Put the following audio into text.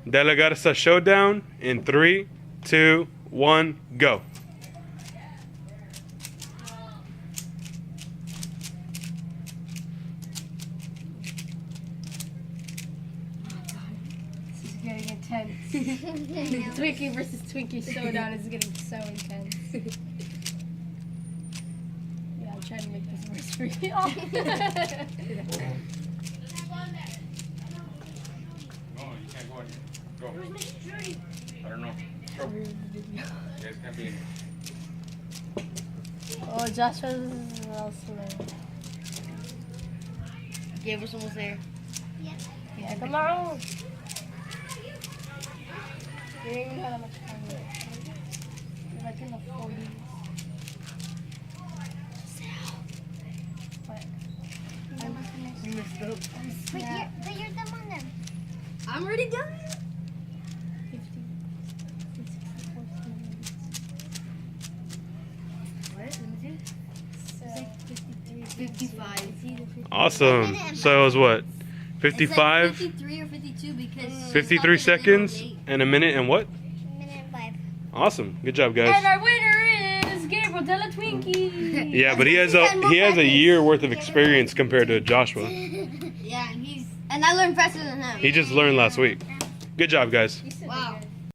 De La Garza Showdown in 3, 2, 1, go. This is getting intense. Twinkie versus Twinkie Showdown is getting so intense. Yeah, I'm trying to make this worse for you. No, you can't go in here. Go. I don't know. Go. You guys can't be in here. Oh, Joshua's a little slow. Gabriel's almost there. Yeah, come on. You don't even know how much time left. You're like in the 40s. What? You messed up. But you're done on them. I'm already done. 50, 64 minutes. What? Let me see. So, 53, 55. It's either 50. Awesome. So it was what? It's 55, like 53 or 52 because 53 seconds, and a minute and what? Minute and 5. Awesome. Good job, And guys. our winner is Gabriel De La Twinkie. Yeah, but he has a year worth of experience compared to Joshua. Yeah, and I learned faster than him. He just learned last week. Good job, guys. You said Wow. that, guys.